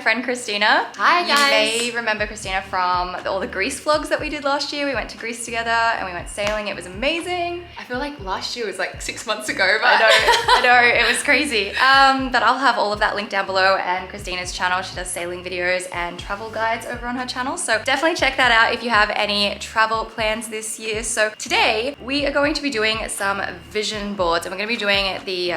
friend Christina. Hi guys. You may remember Christina from all the Greece vlogs that we did last year. We went to Greece together and we went sailing. It was amazing. I feel like last year was like 6 months ago, but I know, it was crazy. But I'll have all of that linked down below, and Christina's channel. She does sailing videos and travel guides over on her channel. So definitely check that out if you have any travel plans this year. So today we are going to be doing some vision boards, and we're going to be doing it the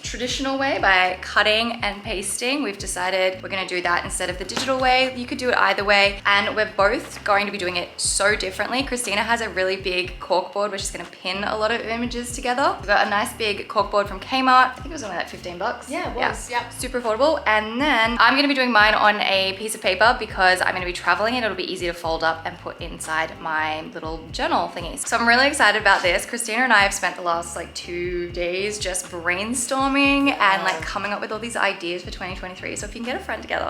traditional way by cutting and pasting. We've decided we're going to do that instead of the digital way. You could do it either way, and we're both going to be doing it so differently. Christina has a really big corkboard which is going to pin a lot of images together. We've got a nice big corkboard from Kmart. I think it was only like 15 bucks. Yeah, it was. Yeah. Super affordable. And then I'm going to be doing mine on a piece of paper because I'm going to be traveling and it'll be easy to fold up and put inside my little journal thingies. So I'm really excited about this. Christina and I have spent the last like 2 days just brainstorming and like coming up with all these ideas for 2023. So if you can get a friend together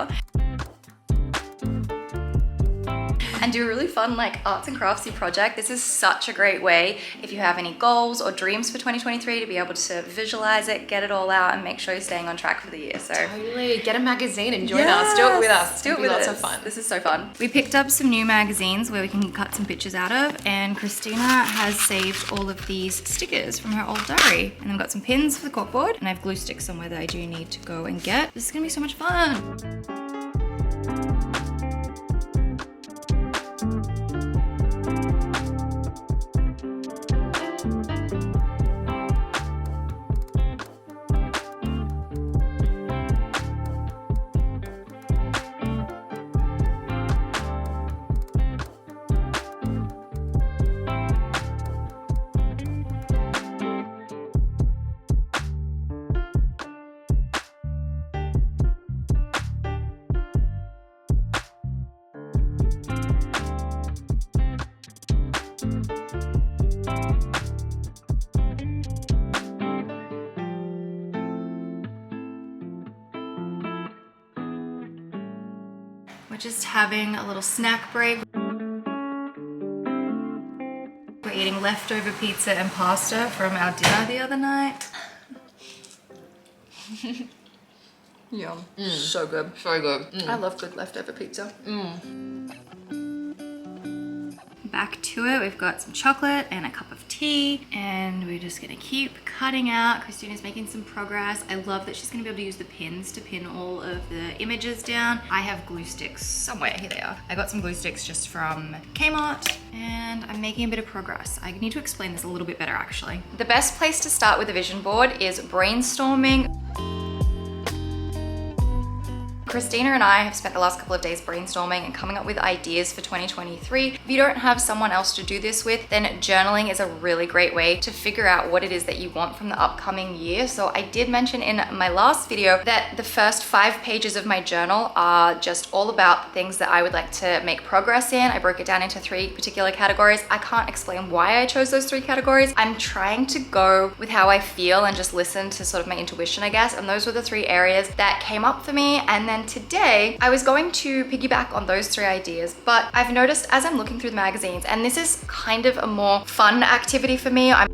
and do a really fun like arts and craftsy project, this is such a great way if you have any goals or dreams for 2023 to be able to visualize it, get it all out, and make sure you're staying on track for the year. So totally, get a magazine and join us. Do it with us. Do it with lots us. of fun. This is so fun. We picked up some new magazines where we can cut some pictures out of, and Christina has saved all of these stickers from her old diary. And then we've got some pins for the corkboard, and I have glue sticks somewhere that I do need to go and get. This is gonna be so much fun. We're just having a little snack break. We're eating leftover pizza and pasta from our dinner the other night. Yum. So good. So good. I love good leftover pizza. Back to it, we've got some chocolate and a cup of tea, and we're just gonna keep cutting out. Christina's making some progress. I love that she's gonna be able to use the pins to pin all of the images down. I have glue sticks somewhere. Here they are. I got some glue sticks just from Kmart, and I'm making a bit of progress. I need to explain this a little bit better actually. The best place to start with a vision board is brainstorming. Christina and I have spent the last couple of days brainstorming and coming up with ideas for 2023. If you don't have someone else to do this with, then journaling is a really great way to figure out what it is that you want from the upcoming year. So I did mention in my last video that the first 5 pages of my journal are just all about things that I would like to make progress in. I broke it down into 3 particular categories. I can't explain why I chose those 3 categories. I'm trying to go with how I feel and just listen to sort of my intuition, I guess. And those were the 3 areas that came up for me. And then today I was going to piggyback on those 3 ideas, but I've noticed as I'm looking through the magazines, and this is kind of a more fun activity for me, I'm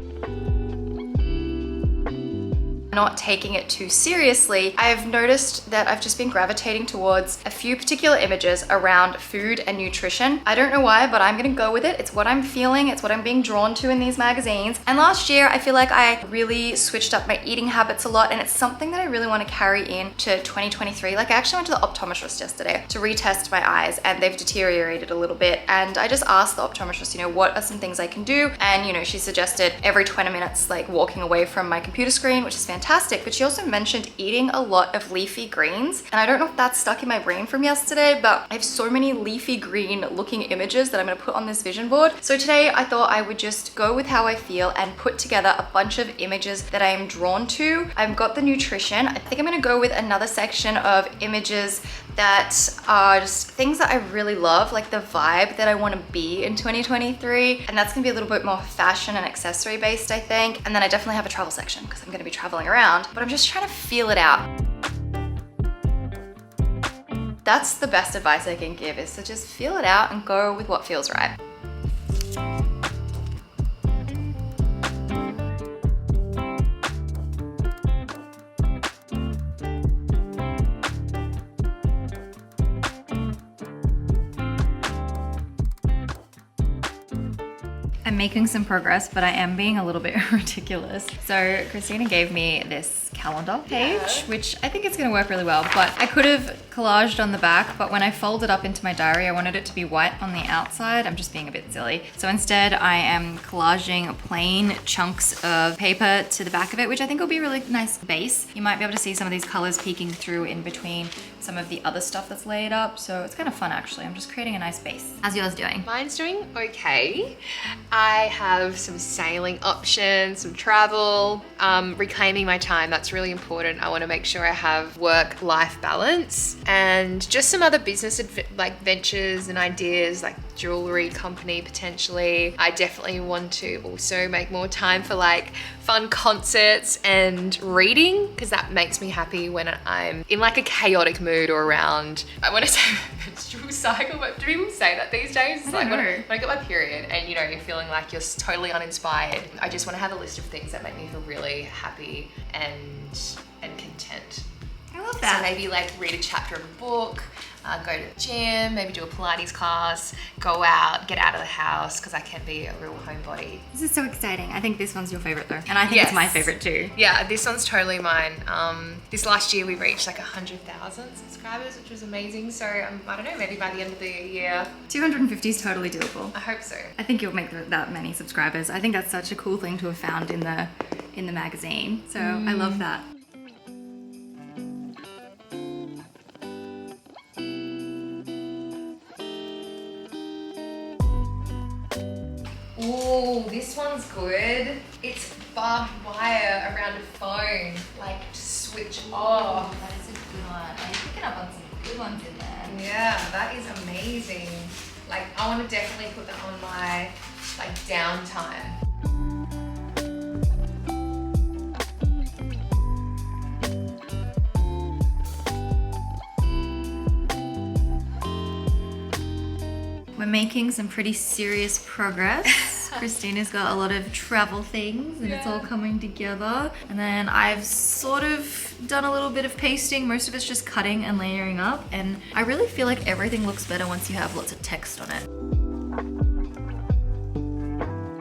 not taking it too seriously, I've noticed that I've just been gravitating towards a few particular images around food and nutrition. I don't know why, but I'm gonna go with it. It's what I'm feeling, it's what I'm being drawn to in these magazines. And last year, I feel like I really switched up my eating habits a lot, and it's something that I really wanna carry into 2023. Like I actually went to the optometrist yesterday to retest my eyes, and they've deteriorated a little bit. And I just asked the optometrist, what are some things I can do? And she suggested every 20 minutes, like walking away from my computer screen, which is fantastic. But she also mentioned eating a lot of leafy greens. And I don't know if that's stuck in my brain from yesterday, but I have so many leafy green looking images that I'm gonna put on this vision board. So today I thought I would just go with how I feel and put together a bunch of images that I am drawn to. I've got the nutrition. I think I'm gonna go with another section of images that are just things that I really love, like the vibe that I want to be in 2023. And that's gonna be a little bit more fashion and accessory based, I think. And then I definitely have a travel section because I'm gonna be traveling around, but I'm just trying to feel it out. That's the best advice I can give, is to just feel it out and go with what feels right. I'm making some progress, but I am being a little bit ridiculous. So Christina gave me this calendar page, which I think it's gonna work really well, but I could have collaged on the back, but when I fold it up into my diary, I wanted it to be white on the outside. I'm just being a bit silly. So instead I am collaging plain chunks of paper to the back of it, which I think will be a really nice base. You might be able to see some of these colors peeking through in between some of the other stuff that's laid up. So it's kind of fun actually. I'm just creating a nice base. How's yours doing? Mine's doing okay. I have some sailing options, some travel, reclaiming my time. That's really important. I want to make sure I have work-life balance and just some other business like ventures and ideas like jewelry company potentially. I definitely want to also make more time for like fun concerts and reading because that makes me happy when I'm in like a chaotic mood or around, I want to say menstrual cycle, but do people say that these days? It's like when I get my period and you know, you're feeling like you're totally uninspired. I just want to have a list of things that make me feel really happy and content. I love that. So maybe like read a chapter of a book, go to the gym, maybe do a Pilates class, go out, get out of the house because I can be a real homebody. This is so exciting. I think this one's your favorite though. And I think it's my favorite too. Yeah, this one's totally mine. This last year we reached like 100,000 subscribers, which was amazing. So I don't know, maybe by the end of the year. 250 is totally doable. I hope so. I think you'll make that many subscribers. I think that's such a cool thing to have found in the magazine. So I love that. Ooh, this one's good. It's barbed wire around a phone, like to switch off. That is a good one. I'm picking up on some good ones in there. Yeah, that is amazing. Like, I want to definitely put that on my like downtime. We're making some pretty serious progress. Christina's got a lot of travel things and it's all coming together. And then I've sort of done a little bit of pasting. Most of it's just cutting and layering up. And I really feel like everything looks better once you have lots of text on it.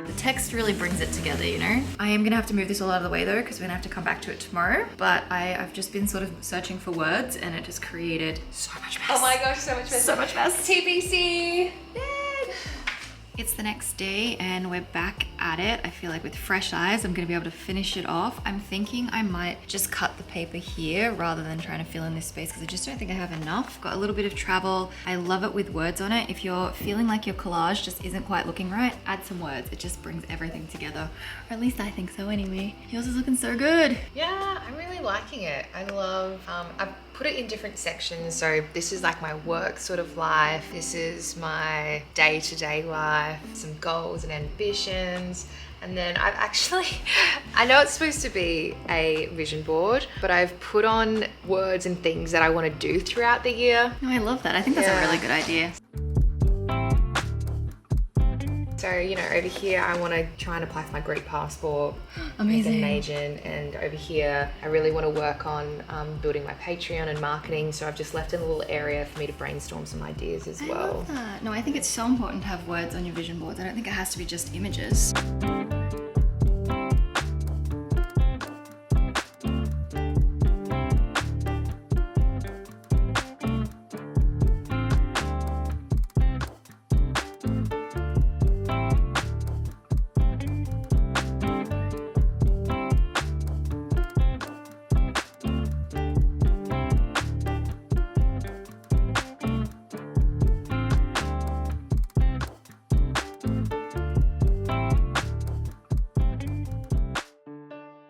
The text really brings it together, you know? I am gonna have to move this all out of the way though, because we're gonna have to come back to it tomorrow. But I've just been sort of searching for words and it just created so much mess. Oh my gosh, so much mess. So much mess. TBC. It's the next day and we're back at it. I feel like with fresh eyes, I'm gonna be able to finish it off. I'm thinking I might just cut the paper here rather than trying to fill in this space because I just don't think I have enough. Got a little bit of travel. I love it with words on it. If you're feeling like your collage just isn't quite looking right, add some words. It just brings everything together. Or at least I think so anyway. Yours is looking so good. Yeah, I'm really liking it. I love, I've put it in different sections. So this is like my work sort of life. This is my day-to-day life, some goals and ambitions. And then I've actually, I know it's supposed to be a vision board, but I've put on words and things that I want to do throughout the year. Oh, I love that. I think that's a really good idea. So, you know, over here, I want to try and apply for my Greek passport. Amazing. Make an agent. And over here, I really want to work on building my Patreon and marketing. So I've just left in a little area for me to brainstorm some ideas as well. I love that. No, I think it's so important to have words on your vision boards. I don't think it has to be just images.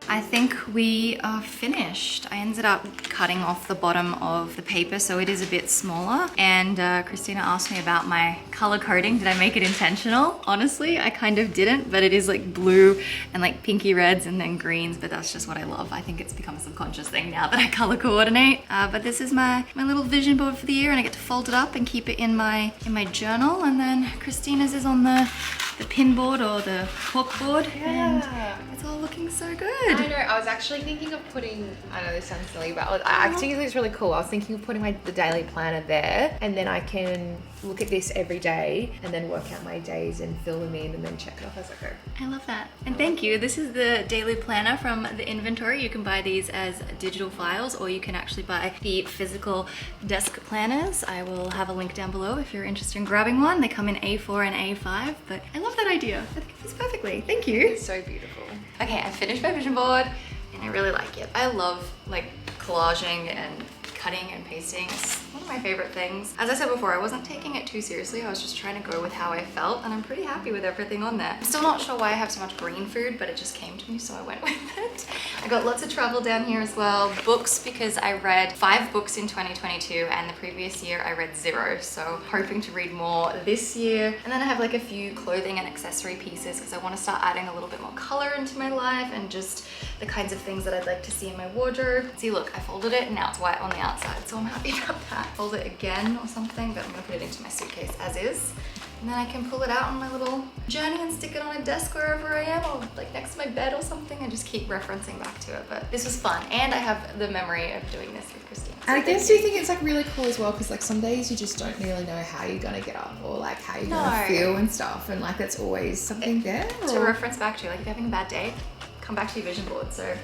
I think we are finished. I ended up cutting off the bottom of the paper so it is a bit smaller, and Christina asked me about my color coding. Did I make it intentional? Honestly, I kind of didn't, but it is like blue and like pinky reds and then greens, but that's just what I love. I think it's become a subconscious thing now that I color coordinate. But this is my little vision board for the year, and I get to fold it up and keep it in my journal. And then Christina's is on the the pin board or the cork board. Yeah. And it's all looking so good. I know, I was actually thinking of putting, I know this sounds silly, but I actually think it's really cool. I was thinking of putting the daily planner there, and then I can look at this every day and then work out my days and fill them in and then check it off as I go. I love that. And thank you. This is the daily planner from the inventory. You can buy these as digital files, or you can actually buy the physical desk planners. I will have a link down below if you're interested in grabbing one. They come in A4 and A5, but I love that idea. I think it fits perfectly. Thank you. It's so beautiful. Okay, I finished my vision board and I really like it. I love like collaging and cutting and pasting. It's one of my favorite things. As I said before, I wasn't taking it too seriously. I was just trying to go with how I felt, and I'm pretty happy with everything on there. I'm still not sure why I have so much green food, but it just came to me, so I went with it. I got lots of travel down here as well. Books, because I read 5 books in 2022, and the previous year I read 0. So hoping to read more this year. And then I have like a few clothing and accessory pieces because I want to start adding a little bit more color into my life and just the kinds of things that I'd like to see in my wardrobe. See, look, I folded it and now it's white on the outside, so I'm happy about that. Fold it again or something, but I'm gonna put it into my suitcase as is. And then I can pull it out on my little journey and stick it on a desk wherever I am, or like next to my bed or something, and just keep referencing back to it. But this was fun, and I have the memory of doing this with Christine. So And I guess do you think it's like really cool as well, because like some days you just don't really know how you're gonna get up or like how you're gonna feel and stuff, and like that's always something there to reference back to. Like if you're having a bad day, come back to your vision board. So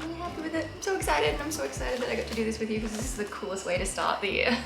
I'm really happy with it. I'm so excited, and I'm so excited that I got to do this with you because this is the coolest way to start the year.